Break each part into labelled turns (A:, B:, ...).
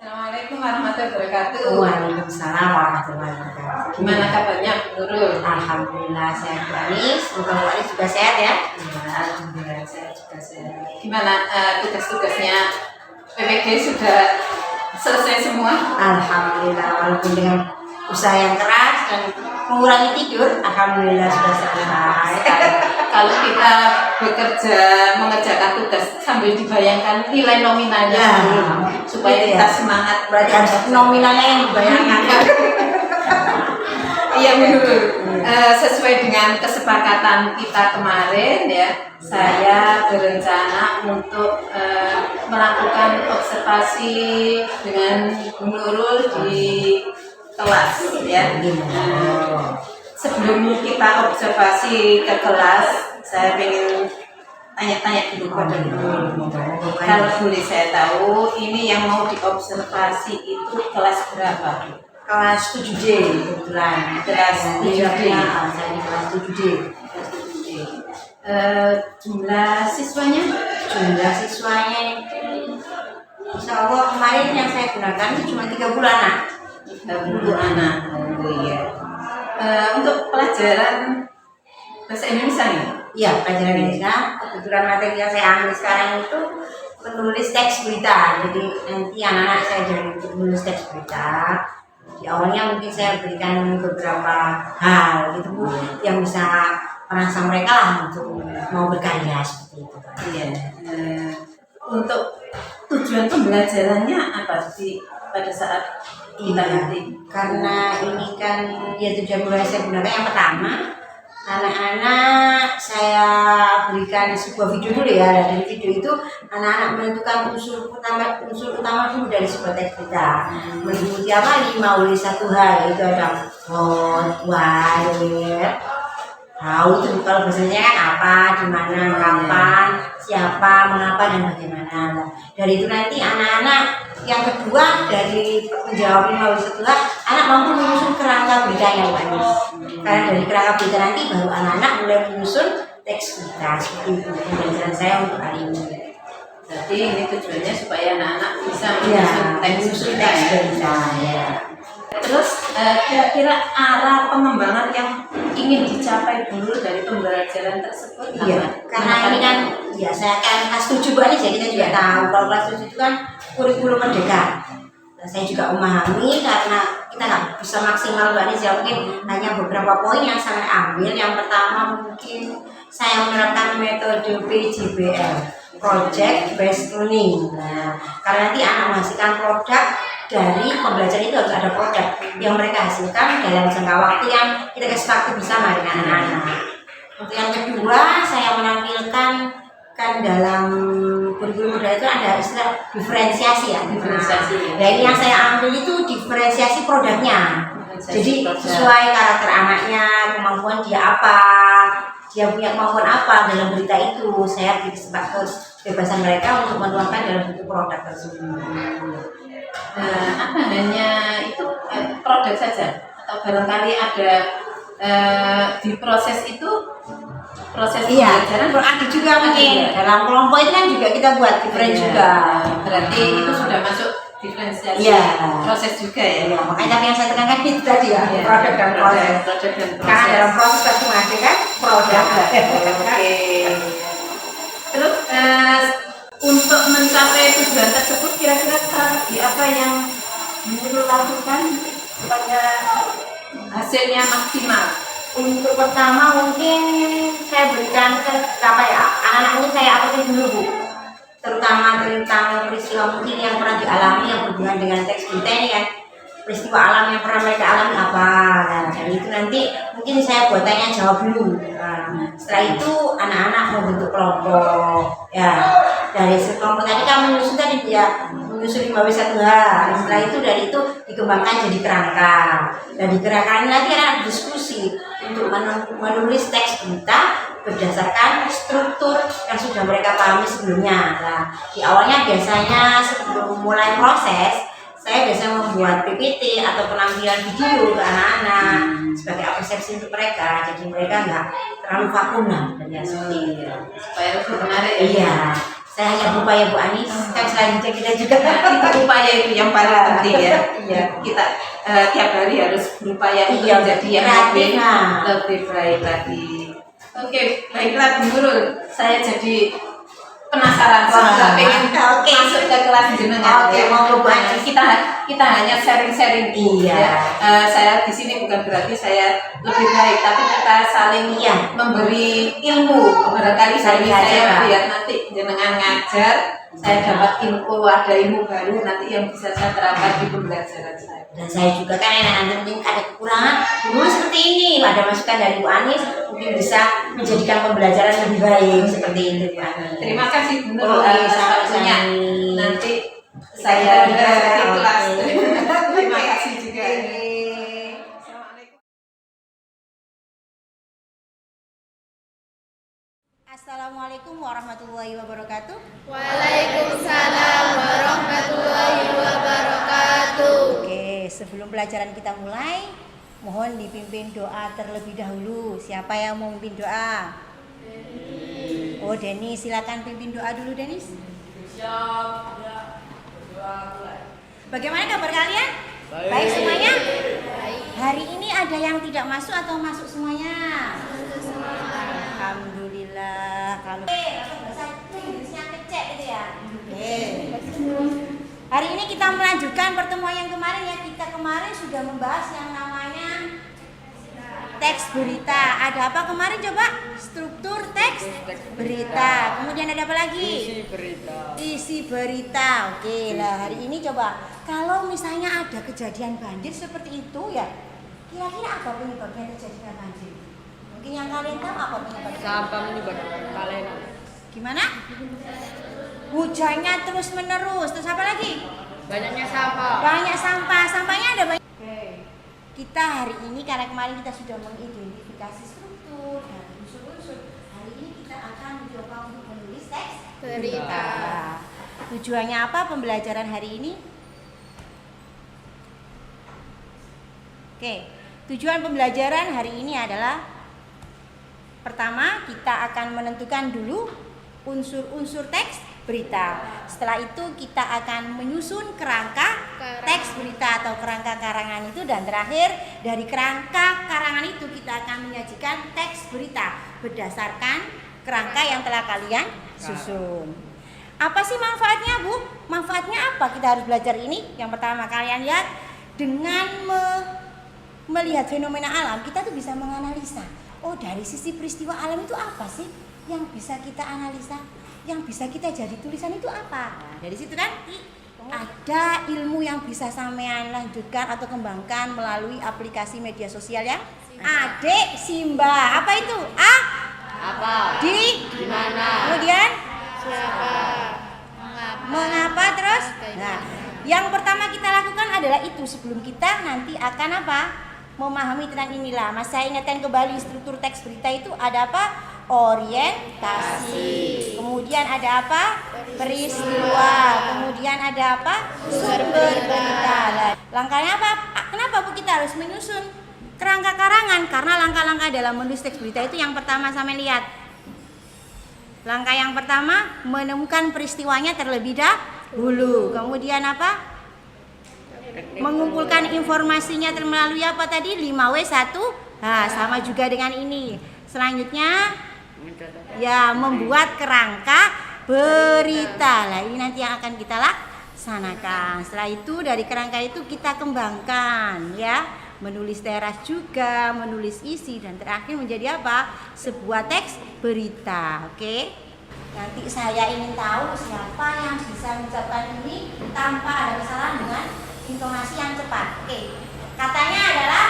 A: Assalamualaikum warahmatullahi wabarakatuh.
B: Waalaikumsalam warahmatullahi wabarakatuh.
A: Gimana kabarnya Bu Nurul?
B: Alhamdulillah sehat Bu Anis. Semoga Bu Anis juga sehat ya.
A: Ya, alhamdulillah saya juga sehat. Gimana tugas-tugasnya PPG sudah selesai semua?
B: Alhamdulillah walaupun dengan usaha yang keras dan mengurangi tidur, alhamdulillah sudah selesai.
A: Kalau kita bekerja mengerjakan tugas sambil dibayangkan nilai nominalnya
B: Ya,
A: dulu, supaya kita semangat.
B: Berarti harus nominalnya yang dibayangkan.
A: Iya Bu Nurul. Sesuai dengan kesepakatan kita kemarin ya, saya berencana untuk melakukan observasi dengan Bu Nurul di kelas ya. Sebelum kita observasi ke kelas, saya ingin tanya-tanya dulu pada Bu Nurul. Kalau boleh saya tahu, ini yang mau diobservasi itu kelas berapa?
B: Kelas 7D kebetulan.
A: Kelas 7D.
B: Saya di kelas 7D.
A: Jumlah siswanya?
B: Jumlah siswanya itu insya Allah kemarin yang saya gunakan itu cuma 30 anak.
A: 30 anak. Oh iya. Untuk pelajaran bahasa Indonesia nih?
B: Iya, pelajaran Indonesia. Kebetulan materi yang saya ambil sekarang itu menulis teks berita. Jadi nanti anak-anak saya jadi untuk menulis teks berita. Di awalnya mungkin saya berikan beberapa hal gitu Bu, yang bisa merangsang mereka lah untuk mau berkarya seperti itu.
A: Iya. Untuk tujuan pembelajarannya apa sih pada saat kita nanti?
B: Karena ini kan ya tujuan mulai saya gunakan yang pertama, anak-anak saya berikan sebuah video dulu ya. Dari video itu anak-anak menentukan unsur utama dulu dari sebuah teks berita. Meliputi apa? 5 oleh 1 H, yaitu ada what, why, where, how itu kalau bahasanya kan apa, di mana, kapan, siapa, mengapa dan bagaimana. Nah, dari itu nanti anak-anak yang kedua dari menjawab 5 oleh 1 H, anak mampu menyusun kerangka beritanya Bu Anis. Karena dari kerangka berita nanti baru anak-anak mulai menyusun teks berita. Seperti itu pembelajaran saya untuk hari ini.
A: Jadi ini tujuannya supaya anak-anak bisa
B: menyusun teks berita. Ya.
A: Terus kira-kira arah pengembangan yang ingin dicapai dulu dari pembelajaran tersebut?
B: Iya, karena ini kan ya saya kan kelas 7 Bu Anis ya, kita juga tahu kalau kelas 7 itu kan kurikulum merdeka. Nah, saya juga memahami karena kita nggak bisa maksimal Bu Anis ya, mungkin hanya beberapa poin yang saya ambil. Yang pertama mungkin saya menerapkan metode PJBL, Project Based Learning. Nah, karena nanti anak menghasilkan produk dari pembelajaran itu harus ada produk yang mereka hasilkan dalam jangka waktu yang kita kesepakati bersama dengan anak-anak. Untuk yang kedua, saya menampilkan kan dalam kurikulum merdeka itu ada istilah diferensiasi ya.
A: Diferensiasi.
B: Nah, ini yang saya ambil itu diferensiasi produknya. Jadi sesuai karakter anaknya, kemampuan dia apa, dia punya kemampuan apa dalam berita itu. Saya beri kebebasan mereka untuk menuangkan dalam bentuk produk tersebut.
A: Apa hanya itu produk saja atau barangkali ada di proses itu proses pembelajaran
B: ada juga mungkin dalam kelompok itu kan juga kita buat different juga.
A: Berarti itu sudah masuk diferensiasi proses juga ya.
B: Makanya tapi yang saya tekankan itu tadi ya, produk dan proses. Karena dalam proses pasti menghasilkan produk.
A: Oke. Terus untuk mencapai tujuan tersebut kira-kira strategi apa yang perlu lakukan supaya hasilnya maksimal?
B: Untuk pertama mungkin saya berikan anak-anak ini saya apain dulu Bu, terutama tentang peristiwa mungkin yang pernah dialami yang berhubungan dengan teks berita ini kan, peristiwa alam yang pernah mereka alami apa. Nah, dari itu nanti mungkin saya buat tanya jawab dulu. Nah, setelah itu anak-anak membentuk kelompok ya. Dari kelompok tadi kan menyusun tadi ya, menyusun 5W1H. Setelah itu dari itu dikembangkan jadi kerangka. Dan di kerangka ini nanti akan diskusi untuk menulis teks berita berdasarkan struktur yang sudah mereka pahami sebelumnya. Nah, di awalnya biasanya sebelum mulai proses, saya biasanya membuat PPT atau penampilan video ke anak-anak sebagai apresiasi untuk mereka. Jadi mereka nggak terlalu vakum dan seperti itu.
A: Supaya lebih menarik.
B: Iya. Saya hanya berupaya Bu Anis, kan selanjutnya kita juga
A: Itu upaya itu yang paling penting ya.
B: Iya.
A: Kita tiap hari harus berupaya untuk
B: Iya,
A: menjadi yang
B: kreatif,
A: lebih baik lagi. Oke, baiklah Bu Nurul, saya jadi penasaran, saya pengen masuk ke kelas jenengan.
B: Oke, mau Bu Anis.
A: Kita hanya sharing-sharing.
B: Iya.
A: Ya, saya di sini bukan berarti saya lebih baik, tapi kita saling memberi ilmu. Barangkali
B: Saling
A: saya
B: belajar.
A: biar nanti jenengan ngajar, saya dapat info, ada ilmu baru nanti yang bisa saya terapkan di pembelajaran saya.
B: Dan saya juga kan nanti mungkin ada kekurangan dulu seperti ini, ada masukan dari Bu Anis mungkin bisa menjadikan pembelajaran lebih baik seperti itu Bu Anis.
A: Terima kasih Bu Nurul atas waktunya. Nanti saya
B: Iya,
A: di
B: oke.
A: kelas. Terima kasih juga. Assalamualaikum.
B: Assalamualaikum warahmatullahi wabarakatuh.
C: Waalaikumsalam warahmatullahi wabarakatuh.
B: Oke, sebelum pelajaran kita mulai, mohon dipimpin doa terlebih dahulu. Siapa yang mau memimpin doa? Oh, Denis, silakan pimpin doa dulu, Denis. Bagaimana kabar kalian? Baik semuanya? Hari ini ada yang tidak masuk atau masuk semuanya? Alhamdulillah. Kalau bahasa Inggrisnya kecek gitu ya. Oke. Hari ini kita melanjutkan pertemuan yang kemarin ya. Kita kemarin sudah membahas yang namanya teks berita. Ada apa kemarin coba? Struktur teks berita. Kemudian ada apa lagi? Isi berita. Oke lah, hari ini coba kalau misalnya ada kejadian banjir seperti itu ya, kira-kira apa penyebabnya terjadinya banjir? Mungkin yang kalian tahu apa penyebabnya?
C: Sampah menyebabkan kalian.
B: Gimana? Hujannya terus menerus. Terus apa lagi?
C: Banyaknya sampah.
B: Banyak sampah. Sampahnya ada banyak. Kita hari ini karena kemarin kita sudah mengidentifikasi struktur dan unsur-unsur. Hari ini kita akan mencoba untuk menulis teks
C: Berita.
B: Tujuannya apa pembelajaran hari ini? Oke, tujuan pembelajaran hari ini adalah pertama kita akan menentukan dulu unsur-unsur teks berita. Setelah itu kita akan menyusun kerangka teks berita atau kerangka karangan itu, dan terakhir dari kerangka karangan itu kita akan menyajikan teks berita berdasarkan kerangka yang telah kalian susun. Apa sih manfaatnya, Bu? Manfaatnya apa kita harus belajar ini? Yang pertama, kalian lihat dengan melihat fenomena alam, kita tuh bisa menganalisa. Oh, dari sisi peristiwa alam itu apa sih yang bisa kita analisa? Yang bisa kita jadi tulisan itu apa? Nah, dari situ kan ada ilmu yang bisa sampean lanjutkan atau kembangkan melalui aplikasi media sosial yang Adik Simba. Apa itu?
C: Apa?
B: Di
C: Mana?
B: kemudian
C: Siapa?
B: mengapa terus? Nah, yang pertama kita lakukan adalah itu sebelum kita nanti akan apa? Memahami tentang inilah. Mas, saya ingatkan kembali struktur teks berita itu ada apa? Orientasi. Kemudian ada apa? Peristiwa. Kemudian ada apa? Sumber berita. Langkahnya apa? Kenapa Bu kita harus menyusun kerangka karangan? Karena langkah-langkah dalam menulis teks berita itu yang pertama sampai lihat. Langkah yang pertama menemukan peristiwanya terlebih dahulu. Kemudian apa? Mengumpulkan informasinya melalui apa tadi? 5W1. Nah, sama juga dengan ini. Selanjutnya ya membuat kerangka berita. Nah, ini nanti yang akan kita laksanakan. Setelah itu dari kerangka itu kita kembangkan ya, menulis teras juga, menulis isi, dan terakhir menjadi apa? Sebuah teks berita. Oke. Nanti saya ingin tahu siapa yang bisa mengucapkan ini tanpa ada kesalahan dengan intonasi yang cepat. Oke. Katanya adalah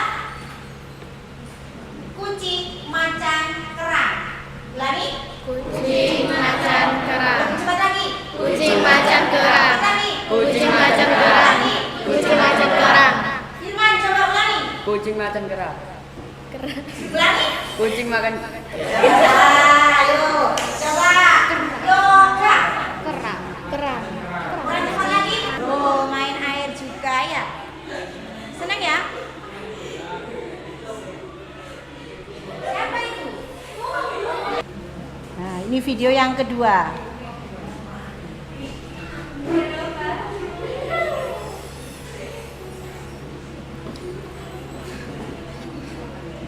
B: kucing macan kerang. Ulangi.
C: Kucing macan kerang.
B: Lebih cepat lagi.
C: Kucing macan kerang.
B: Cepat lagi.
C: Kucing macan kerang.
B: Lagi.
C: Kucing macan kerang.
B: Firman, coba ulangi.
C: Kucing macan kerang.
B: Ulangi.
C: Kucing makan
B: Ayo, coba. Yoga.
C: kerang. Kerang.
B: Ulang cepat lagi. Oh, main air juga ya. Senang ya? Siapa itu? Nah, ini video yang kedua.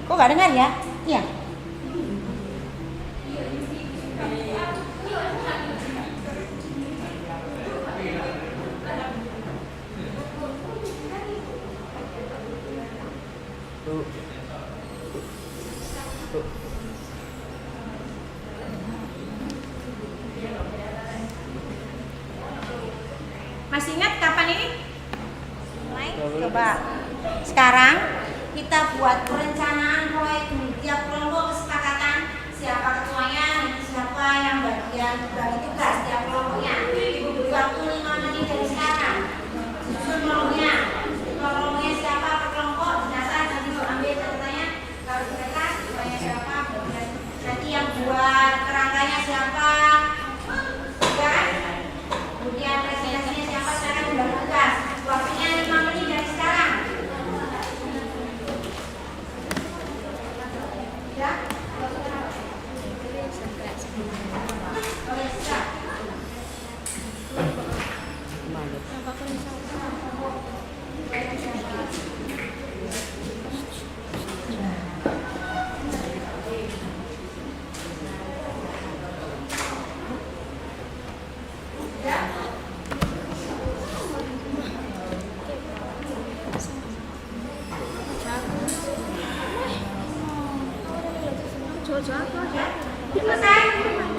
B: Kok nggak dengar ya? Iya. Masih ingat kapan ini? Coba. Sekarang kita buat perencanaan proyek tiap kelompok kesepakatan siapa ketuanya, nanti siapa yang bagian bagi tugas tiap kelompoknya. Ibu beri waktu 5 menit dari sekarang. Susun kelompoknya siapa per kelompok, jenazah nanti ibu ambil catatannya. Kalau di kertas, ketuanya siapa, nanti yang buat kerangkanya siapa, ya kan? Kemudian presentasinya siapa, sekarang bagi tugas. Waktunya 5 menit dari sekarang. Ya? Oke, siap. Selesai? Oke,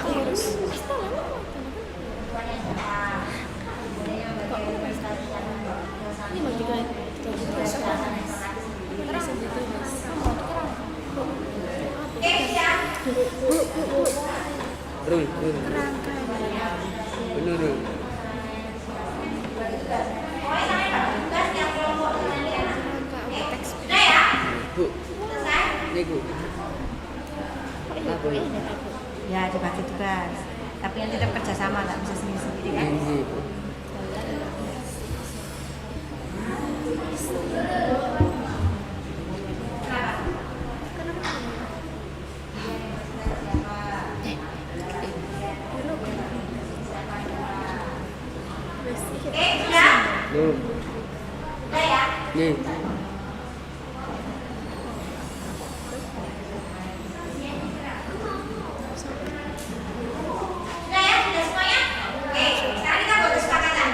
B: siap.
D: Bener.
B: Pokoknya sampai bagi tugas tiap kelompok nanti ya. Sudah ya?
D: Bu,
B: Selesai?
D: ini Bu. Apa ini?
B: Ya, dibagi tugas. Tapi yang tetap kerjasama, nggak bisa sendiri-sendiri kan?
D: Ini.
B: Oke, sudah?
D: Belum.
B: Sudah ya?
D: Nih.
B: Sudah ya? Sudah semuanya? Oke, sekarang kita buat kesepakatan.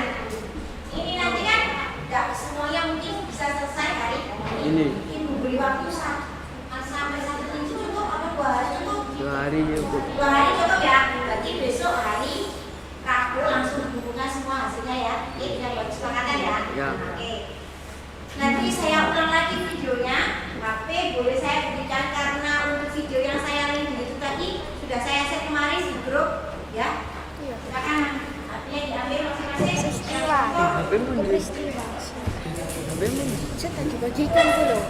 B: Ini nanti kan nggak semuanya mungkin bisa selesai hari
D: Ini.
B: Mungkin beri waktu sampai 1 minggu cukup apa 2 hari cukup?
D: 2 hari ya Bu.
B: 2 hari cukup ya? Berarti besok hari Rabu langsung hubungkan semua hasilnya ya. Oke, kita buat kesepakatan ya?
D: Ya.
B: Oke. Nanti saya ulang lagi videonya. HP boleh saya berikan karena untuk video yang saya link itu tadi sudah saya share kemarin di grup ya. Silakan HP-nya diambil masing-masing.
C: Peristiwa.
D: HP mana?
C: Peristiwa.
D: HP mana?
C: Saya dibagikan dulu.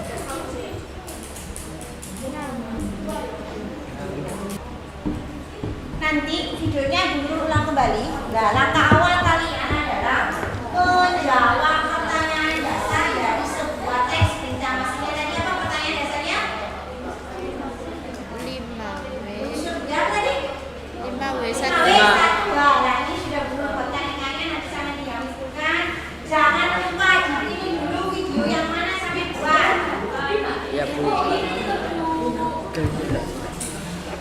B: Nanti videonya dulu ulang kembali. Nah, langkah awal kalian adalah menjawab pertanyaan dasar dari sebuah teks berita. Maksudnya tadi apa pertanyaan dasarnya?
C: 5W.
B: Berapa tadi?
C: 5W
B: Nah,
C: 1.
B: nah ini sudah belum buat kalian nanti sama dihasilkan. Jangan lupa dibikin dulu video yang mana sampai buat.
D: Ya Bu.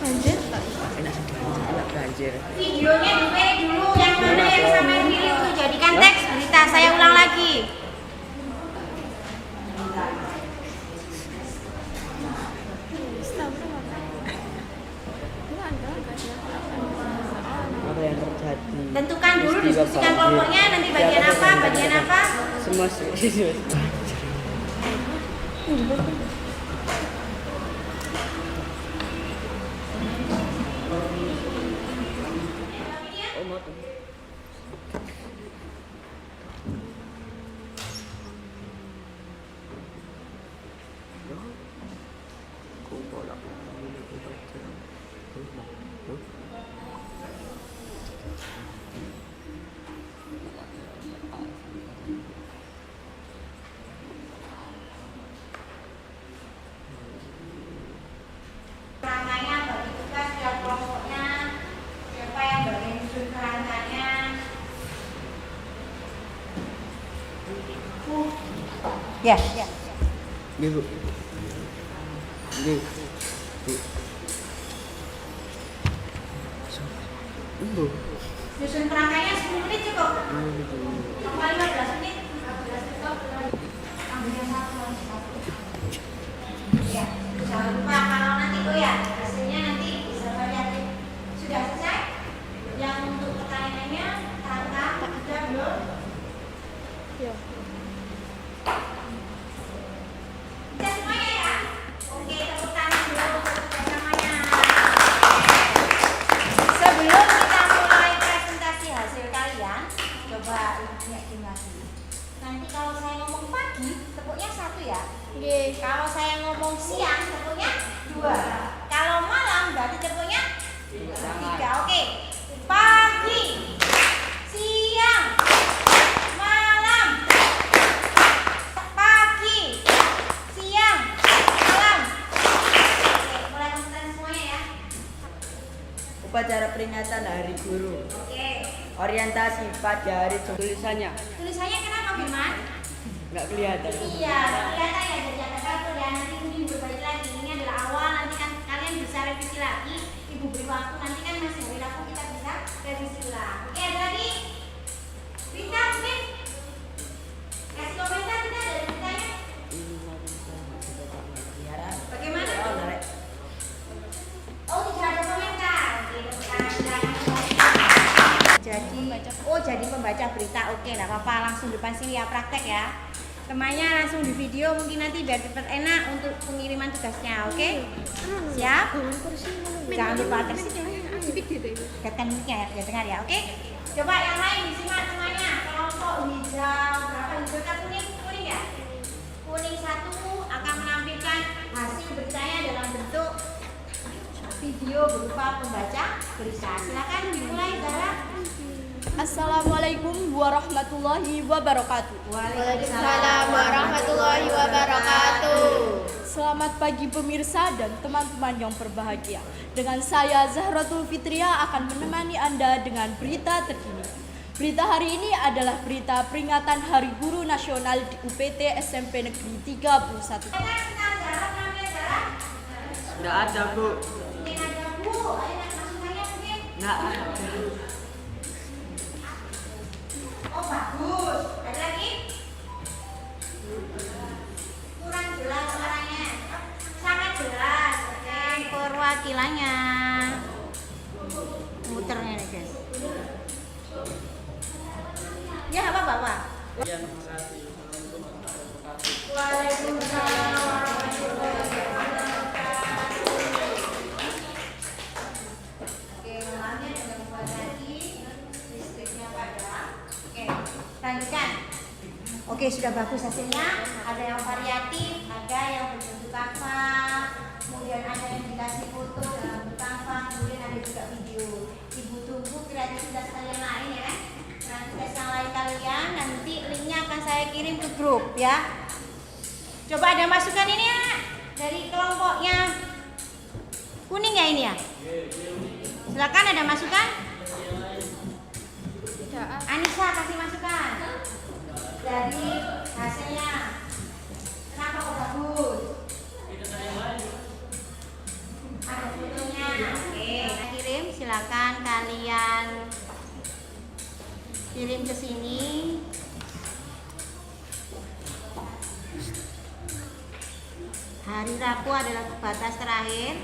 C: Lanjut.
D: Enak banjir.
B: Videonya di dulu yang mana yang sampai pilih untuk jadikan teks berita. Saya ulang lagi.
D: Apa yang terjadi?
B: Tentukan dulu
D: Peristiwa
B: diskusikan
D: banjir.
B: kelompoknya nanti bagian
D: Siapa
B: apa,
D: yang
B: bagian apa.
D: Semua banjir. Oh, mau tuh.
B: Kerangkanya bagi tugas tiap kelompoknya. Siapa yang bagian susun kerangkanya. Ya.
D: Nggih, Bu. Nggih. Bu. Bu.
B: Susun kerangkanya 10 menit cukup.
D: Gitu.
B: Sampai 15 menit. 15 cukup. Ambil yang satu. Ya, jangan lupa kalau nanti ya hasilnya nanti bisa variatif. Sudah selesai? Yang untuk pertanyaannya kerangka sudah belum?
C: Ya.
B: Sudah semuanya ya? Oke, tepuk tangan dulu untuk kerjasamanya. Sebelum kita mulai presentasi hasil kalian, coba lihatin lagi. Nanti kalau saya ngomong pagi, tepuknya 1 ya.
C: Nggih.
B: Kalau saya ngomong siang, tepuknya 2. Kalau malam, berarti tepuknya 3. Oke. Pagi, siang, malam. Pagi, siang, malam. Oke, mulai konsentrasi semuanya ya.
D: Upacara peringatan Hari Guru.
B: Oke.
D: Orientasi pada hari tulisannya
B: Tulisannya kenapa, Firman?
D: nggak kelihatan.
B: Iya, kelihatan ya dari atas kartu ya. Nanti Ibu berbalik lagi. Ini adalah awal. Nanti kan kalian bisa revisi lagi. Ibu beri waktu. Nanti kan masih hari Rabu kita bisa revisi ulang. Oke, ada lagi? Rita, mungkin? Kasih komentar tidak dari Ritanya? Bagaimana? Oh, tidak ada komentar. Oke, tepuk tangan. Jadi pembaca berita. Oke, enggak apa-apa. Langsung depan sini ya, praktek ya. Temannya langsung di video mungkin nanti biar cepat enak untuk pengiriman tugasnya. Oke? Siap? Jangan lupa dekatkan mic-nya ya, biar dengar ya. Oke? Coba yang lain disimak semuanya. Kelompok hijau berapa hijau kan kuning ya? Kuning 1 akan menampilkan hasil beritanya dalam bentuk video berupa pembaca berita. Silakan dimulai, Zara.
E: Assalamualaikum warahmatullahi wabarakatuh.
C: Waalaikumsalam warahmatullahi wabarakatuh.
E: Selamat pagi pemirsa dan teman-teman yang berbahagia. Dengan saya Zahratul Fitria akan menemani Anda dengan berita terkini. Berita hari ini adalah berita peringatan Hari Guru Nasional di UPT SMP Negeri 31.
D: Nggak ada, Bu.
B: Mungkin ada Bu, ada masukannya mungkin?
D: Nggak ada.
B: Oh bagus. Ada lagi? Kurang jelas suaranya. Sangat jelas. Oke. Perwakilannya. Muternya nih guys. Ya apa-apa, Pak? Waalaikumsalam warahmatullahi wabarakatuh. Oke, namanya sudah membuat tadi. Listriknya padam. Oke, lanjutkan. Oke, sudah bagus hasilnya. Ada yang variatif, ada yang berbentuk kanva, kemudian ada yang dikasih foto dalam bentuk kanva, kemudian ada juga video. Ibu tunggu kreativitas kalian lain ya. Kreativitas yang lain kalian nanti linknya akan saya kirim ke grup ya. Coba ada masukan ini ya dari kelompoknya kuning ya ini ya. Silakan ada masukan. Anissa kasih masukan dari hasilnya. Kenapa kok bagus? Ada fotonya. Oke, kita kirim. Silakan kalian kirim ke sini. Hari Rabu adalah batas terakhir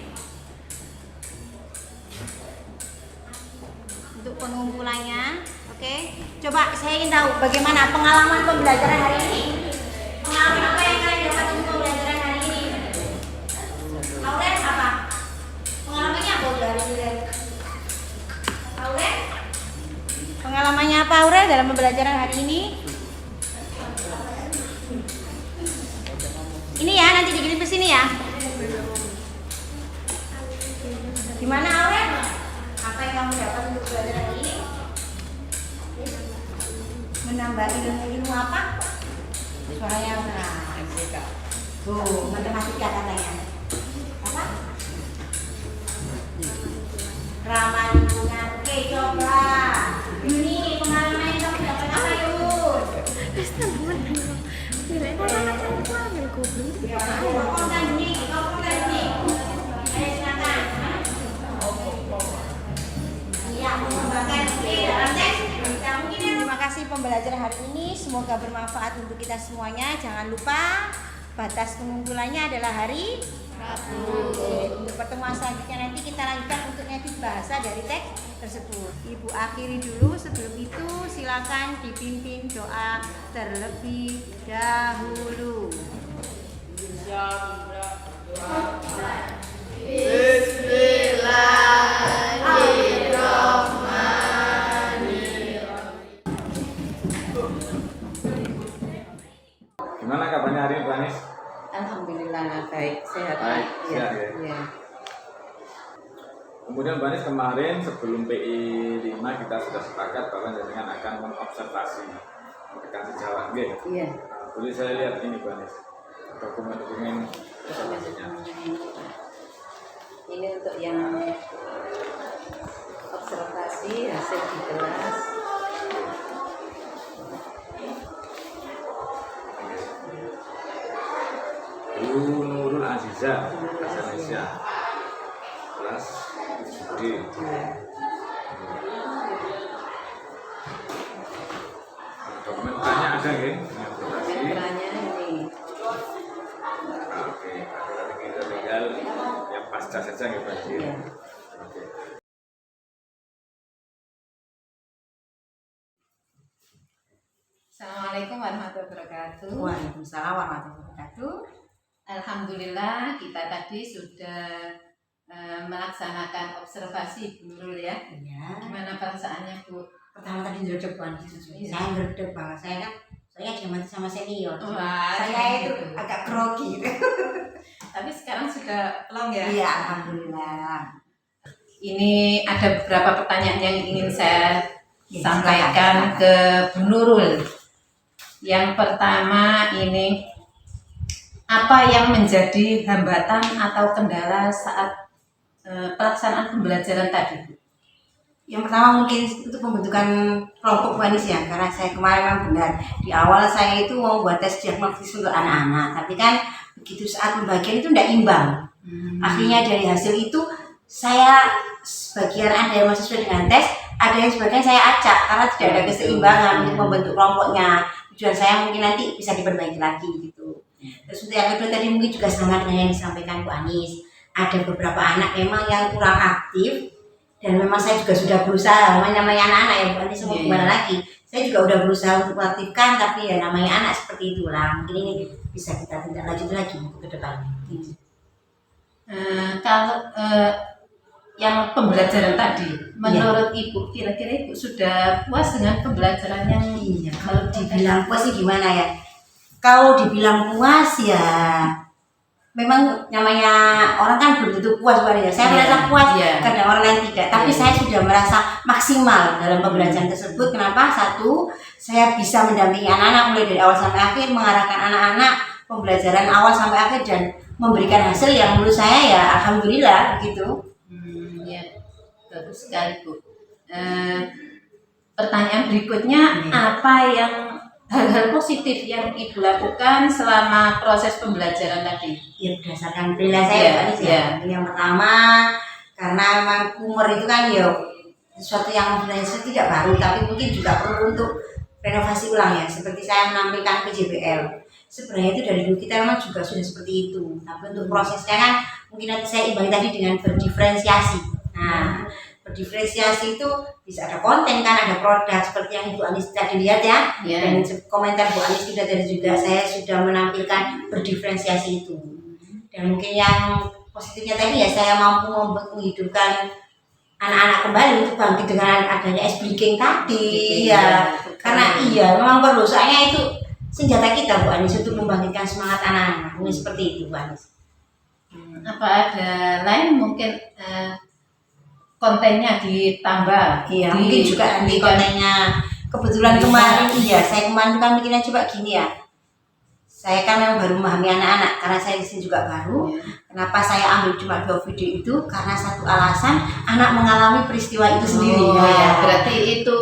B: untuk pengumpulannya. Oke, coba saya ingin tahu bagaimana pengalaman pembelajaran hari ini. Pengalaman apa yang kalian dapat untuk pembelajaran hari ini? Auren apa? Pengalamannya apa dari Auren? Auren? Pengalamannya apa Auren dalam pembelajaran hari ini? Ini ya, nanti dikirim ke sini ya. Gimana Auren? Apa yang kamu dapat untuk pembelajaran hari ini? Menambah ilmu apa? Suaranya
D: MTK.
B: tuh, matematika katanya. Apa? Ramah lingkungan. Oke, coba. Yuni, pengalaman yang kamu dapat apa Yun? Terima kasih pembelajaran hari ini, semoga bermanfaat untuk kita semuanya. Jangan lupa batas pengumpulannya adalah hari Rabu. Untuk pertemuan selanjutnya nanti kita lanjutkan untuk edit bahasa dari teks tersebut. Ibu akhiri dulu, sebelum itu silakan dipimpin doa terlebih dahulu.
F: Gimana kabarnya hari ini, Bu Anis?
A: Alhamdulillah baik, sehat.
F: Baik,
A: Ya.
F: sehat, ya.
A: Ya.
F: Kemudian Bu Anis kemarin sebelum PI 5 kita sudah sepakat bahwa jenengan akan mengobservasi rekan sejawat. Oke.
A: Iya.
F: Boleh saya lihat ini Bu Anis, dokumen-dokumen observasinya.
A: Ini untuk yang observasi hasil di kelas.
F: Bu Nurul Aziza, bahasa Indonesia, kelas 7D. Dokumen tanya ada ya? Observasi.
A: Perannya ini.
F: Oke, nanti kita tinggal yang pasca saja ya Pak.
A: Iya.
F: Oke.
A: Assalamualaikum warahmatullahi wabarakatuh.
B: Waalaikumsalam warahmatullahi wabarakatuh.
A: Alhamdulillah kita tadi sudah melaksanakan observasi Bu Nurul ya.
B: Iya.
A: Gimana perasaannya Bu?
B: Pertama tadi ngerdek banget.
A: Iya.
B: Saya ngerdek banget. Saya kan saya diamati sama senior.
A: Wah,
B: Saya itu
A: gitu.
B: agak grogi.
A: Tapi sekarang sudah plong ya.
B: Iya, alhamdulillah.
A: Ini ada beberapa pertanyaan yang ingin saya
B: Ya,
A: sampaikan
B: silakan.
A: ke Bu Nurul. Yang pertama ini, apa yang menjadi hambatan atau kendala saat pelaksanaan pembelajaran tadi, Bu?
B: Yang pertama mungkin untuk pembentukan kelompok Bu Anis ya, karena saya kemarin memang benar di awal saya itu mau buat tes diagnostis untuk anak-anak, tapi kan begitu saat pembagian itu tidak imbang. Akhirnya dari hasil itu saya sebagian ada yang masih sesuai dengan tes, ada yang sebagian saya acak karena tidak ada keseimbangan untuk membentuk kelompoknya. Tujuan saya mungkin nanti bisa diperbaiki lagi gitu. Terus untuk yang kedua tadi mungkin juga sama dengan yang disampaikan Bu Anis. Ada beberapa anak memang yang kurang aktif dan memang saya juga sudah berusaha, namanya anak-anak ya Bu Anis, mau gimana lagi. Saya juga udah berusaha untuk mengaktifkan, tapi ya namanya anak seperti itulah. Mungkin ini bisa kita tindak lanjut lagi ke depannya.
A: Kalau yang pembelajaran tadi, menurut Ibu, kira-kira Ibu sudah puas dengan pembelajaran yang
B: Iya, kalau dibilang puas sih gimana ya? Kalau dibilang puas ya, memang namanya orang kan belum tentu puas Bu Anis. Saya
A: Iya,
B: merasa puas,
A: iya.
B: kadang orang lain tidak. Tapi
A: Iya.
B: saya sudah merasa maksimal dalam pembelajaran tersebut. Kenapa? Satu, saya bisa mendampingi anak-anak mulai dari awal sampai akhir, mengarahkan anak-anak pembelajaran awal sampai akhir dan memberikan hasil yang menurut saya ya alhamdulillah begitu.
A: Ya, bagus sekali Bu. Pertanyaan berikutnya, apa yang hal-hal positif yang Ibu lakukan selama proses pembelajaran tadi?
B: Ya berdasarkan penilaian saya
A: Iya,
B: Mbak Anis ya.
A: iya.
B: Yang pertama karena memang kumur itu kan ya sesuatu yang sebenarnya tidak baru tapi mungkin juga perlu untuk renovasi ulang ya. Seperti saya menampilkan PJBL. Sebenarnya itu dari dulu kita memang juga sudah seperti itu. Tapi untuk prosesnya kan mungkin nanti saya imbangi tadi dengan berdiferensiasi. Nah, berdiferensiasi itu bisa ada konten kan, ada produk seperti yang Ibu Anis tadi lihat ya.
A: Ya.
B: Dan komentar Bu Anis juga tadi juga saya sudah menampilkan berdiferensiasi itu. Dan mungkin yang positifnya tadi ya saya mampu menghidupkan anak-anak kembali untuk bangkit dengan adanya S-Breaking tadi ya. Karena iya memang perlu, soalnya itu senjata kita Bu Anis untuk membangkitkan semangat anak-anak. Mungkin seperti itu Bu Anis.
A: Apa ada lain mungkin kontennya ditambah?
B: Iya, mungkin juga nanti kontennya. Kebetulan kemarin iya, saya kemarin kan mikirnya coba gini ya. Saya kan memang baru memahami anak-anak karena saya di sini juga baru. Kenapa saya ambil cuma 2 video itu? Karena satu alasan anak mengalami peristiwa itu sendiri.
A: Oh,
B: Nah,
A: ya, berarti itu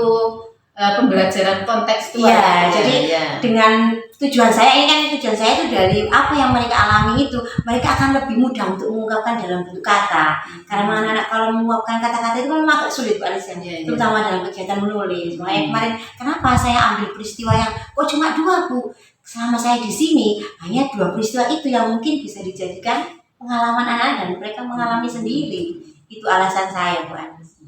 A: pembelajaran kontekstual.
B: Iya, jadi
A: ya.
B: dengan tujuan saya itu dari apa yang mereka alami itu, mereka akan lebih mudah untuk mengungkapkan dalam bentuk kata. Karena anak-anak kalau mengungkapkan kata-kata itu kan memang agak sulit Pak Anis, terutama dalam kegiatan menulis. Makanya kemarin kenapa saya ambil peristiwa yang cuma 2 Bu? Selama saya di sini hanya 2 peristiwa itu yang mungkin bisa dijadikan pengalaman anak-anak dan mereka mengalami sendiri. Itu alasan saya Bu Anis.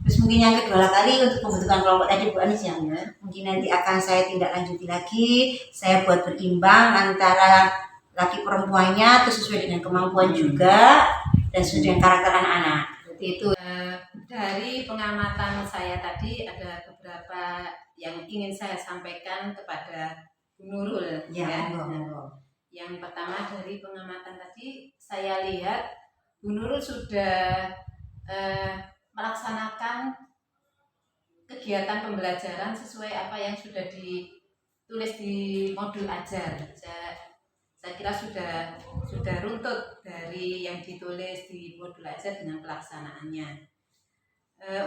B: Terus mungkin yang kedua kali untuk pembentukan kelompok tadi Bu Anis ya, mungkin nanti akan saya tindak lanjuti lagi, saya buat berimbang antara laki perempuannya terus sesuai dengan kemampuan juga dan sesuai dengan karakter anak-anak.
A: Seperti itu. Dari pengamatan saya tadi ada beberapa yang ingin saya sampaikan kepada Bu Nurul.
B: Ya.
A: Yang pertama dari pengamatan tadi saya lihat Bu Nurul sudah melaksanakan kegiatan pembelajaran sesuai apa yang sudah ditulis di modul ajar. Saya kira sudah runtut dari yang ditulis di modul ajar dengan pelaksanaannya.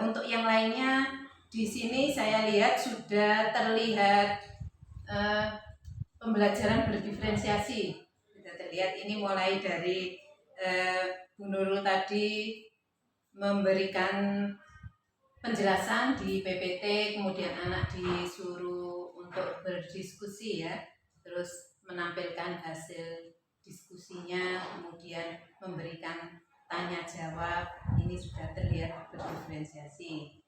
A: Untuk yang lainnya di sini saya lihat sudah terlihat pembelajaran berdiferensiasi. Sudah terlihat ini mulai dari Bu Nurul tadi memberikan penjelasan di PPT, kemudian anak disuruh untuk berdiskusi ya, terus menampilkan hasil diskusinya, kemudian memberikan tanya jawab. Ini sudah terlihat berdiferensiasi.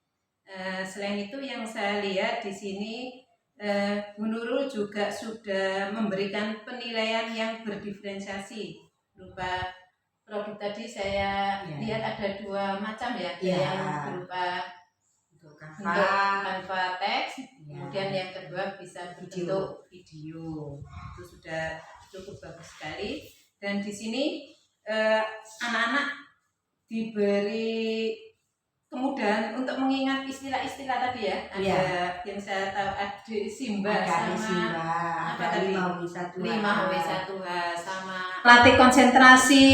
A: Selain itu yang saya lihat di sini Bu Nurul juga sudah memberikan penilaian yang berdiferensiasi berupa produk tadi saya lihat ada 2 macam ya, yang berupa bentuk Canva teks, kemudian yang kedua bisa berbentuk video. Itu sudah cukup bagus sekali. Dan di sini anak-anak diberi kemudahan untuk mengingat istilah-istilah tadi ya. Ada yang saya tahu ada Simba sama apa tadi 5W1H sama pelatih konsentrasi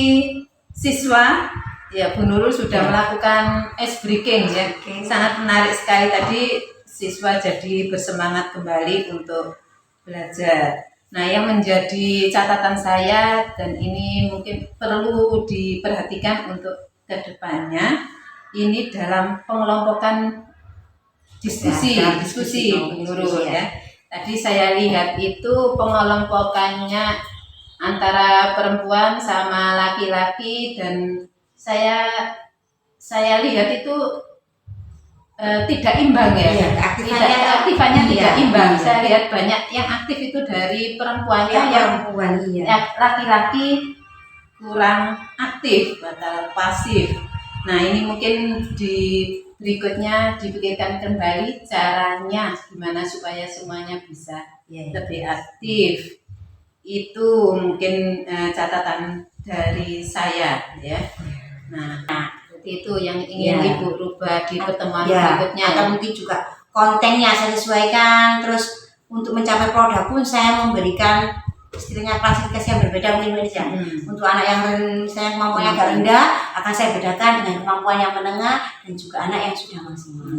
A: siswa. Ya, Bu Nurul sudah melakukan ice breaking ya. Sangat menarik sekali tadi, siswa jadi bersemangat kembali untuk belajar. Nah, yang menjadi catatan saya dan ini mungkin perlu diperhatikan untuk kedepannya, ini dalam pengelompokan diskusi Bu Nurul ya. Tadi saya lihat itu pengelompokannya antara perempuan sama laki-laki dan saya lihat itu tidak imbang ya. Aktifannya tidak imbang. Saya lihat banyak yang aktif itu dari perempuannya, yang laki-laki kurang aktif atau pasif. Nah, ini mungkin di berikutnya dipikirkan kembali caranya gimana supaya semuanya bisa lebih aktif. Itu mungkin catatan dari saya ya. Nah, seperti itu yang ingin Ibu rubah di pertemuan berikutnya.
B: Atau mungkin juga kontennya saya sesuaikan. Terus untuk mencapai produk pun saya memberikan istilahnya klasifikasi yang berbeda mungkin ya. Untuk anak yang misalnya kemampuannya agak rendah akan saya bedakan dengan kemampuan yang menengah dan juga anak yang sudah maksimal.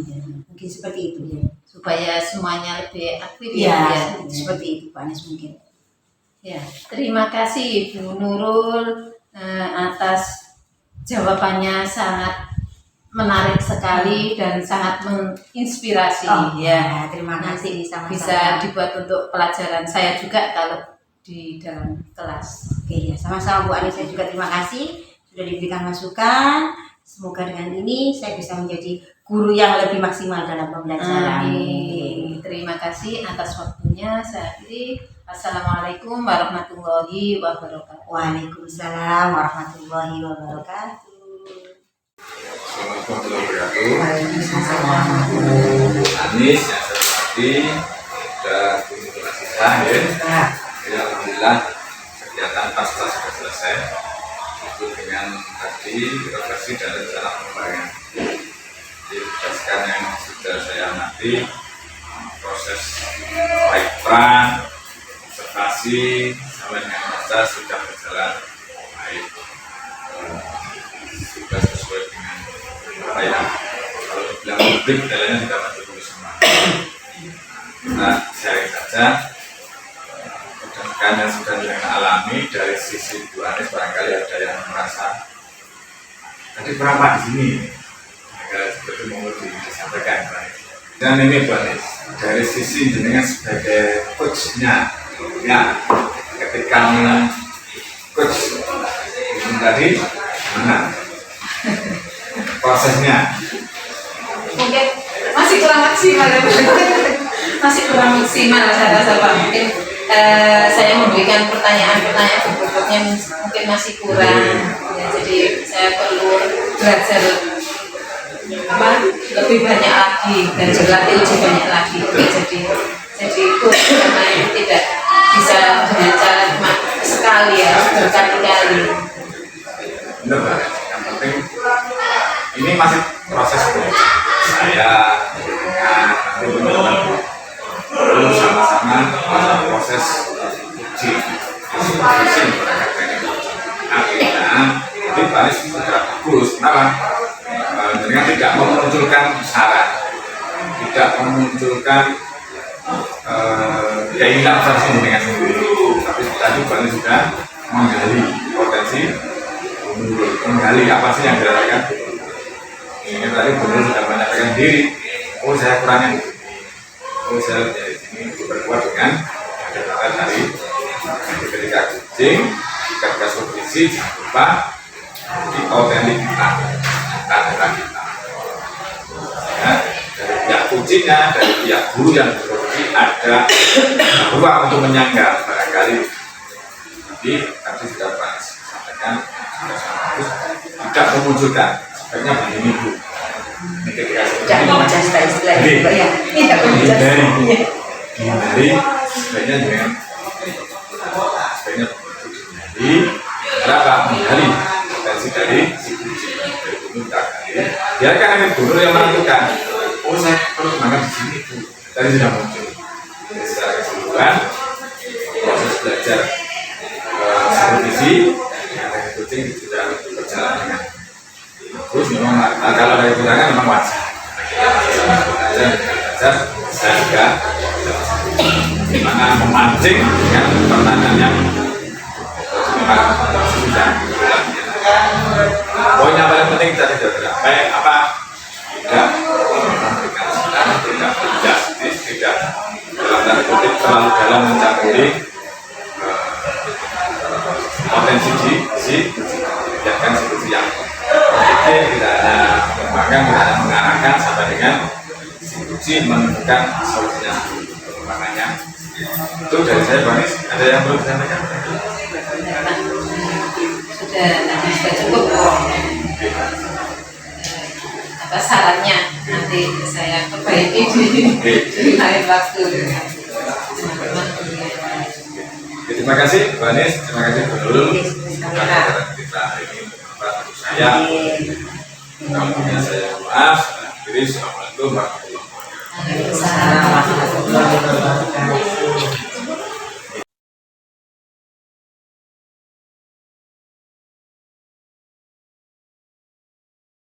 B: Mungkin seperti itu ya.
A: Supaya semuanya lebih aktif
B: seperti itu Pak Anis mungkin.
A: Ya, terima kasih Bu Nurul atas jawabannya, sangat menarik sekali dan sangat menginspirasi.
B: Terima kasih sama-sama.
A: Bisa dibuat untuk pelajaran saya juga kalau di dalam kelas.
B: Sama-sama Bu Anis, saya juga terima kasih sudah diberikan masukan. Semoga dengan ini saya bisa menjadi guru yang lebih maksimal dalam pembelajaran.
A: Terima kasih atas waktunya. Saya akhiri. Assalamualaikum warahmatullahi wabarakatuh.
B: Waalaikumsalam warahmatullahi wabarakatuh.
F: Assalamualaikum warahmatullahi wabarakatuh. Anis yang saya hormati sudah berkomunikasikan ya. Alhamdulillah kegiatan pasca sudah selesai. Itu dengan tadi progresi dan rencana pengembangan. Berdasarkan yang sudah saya amati, proses baik peran, observasi sampai dengan masa sudah berjalan baik, sudah sesuai dengan apa ya, kalau dibilang publik jalannya tidak maju semua. saja kedekan yang sudah dengan alami dari sisi Bu Anies barangkali ada yang merasa tadi kurang Pak di sini, seperti mau disampaikan Pak. Dan ini Bu Anies dari sisi jenengan sebagai coachnya, ya ketika coach tadi mana prosesnya?
A: Mungkin masih kurang maksimal ya. Masih kurang maksimal saya rasa Pak. Mungkin saya memberikan pertanyaan-pertanyaan berikutnya mungkin masih kurang ya, jadi saya perlu belajar lebih banyak lagi dan berlatih lebih banyak lagi. Jadi coach karena ini tidak bisa dengan cara cuma sekali ya, berkali-kali.
F: Benar Pak, yang penting ini masih proses belajar. Saya dengan nanti teman-teman perlu sama-sama proses uji supervisi mereka training. Akhirnya jadi Pak Anies sudah bagus. Kenapa? Dengan tidak memunculkan syarat, tidak memunculkan keinginan versi dengan sendiri, tapi tadi Pak Anies sudah menggali potensi, menggali apa sih yang dirasakan. Ini tadi Gubernur sudah menyampaikan diri, oh saya kurangnya, oh saya dari sini berbuat dengan data dari ketika kucing, ketika supervisi jangan lupa di autentik kita, data kita. Ya, dari pihak kucingnya, dari pihak guru yang supervisi ada ruang untuk menyanggah barangkali. Tapi tadi sudah Pak sampaikan sudah sangat bagus, tidak memunculkan. Sebaiknya begini Bu. Ini ketika
A: Istilahnya ya. Tidak
F: dihindari, sebaiknya dengan dihindari. Kenapa? Menghindari potensi dari si kucing dari gunung kita gali. Biarkan ada guru yang menentukan. Oh saya perlu kemana di sini Bu. Tadi sudah muncul. Jadi secara keseluruhan proses belajar supervisi dengan teknik kucing sudah berjalan dengan terus memang kalau ada kekurangan memang wajar. Belajar saya juga bagaimana memancing dengan pertanyaan yang sudah. Poin yang paling penting tadi sudah tercapai apa? Tidak memberikan silang, tidak berjastis, tidak dalam tanda kutip terlalu dalam mencampuri potensi si biarkan si yang kita hanya mengembangkan, kita hanya mengarahkan sampai dengan si uji menemukan solusinya sendiri. Makanya itu dari saya Pak Anies, ada yang perlu disampaikan?
A: Sudah cukup kok. Apa sarannya nanti saya perbaiki di lain waktu.
F: Terima kasih Pak Anies, terima kasih Bu Nurul. Kita hari ini saya kamunya saya maaf. Assalamualaikum warahmatullahi wabarakatuh.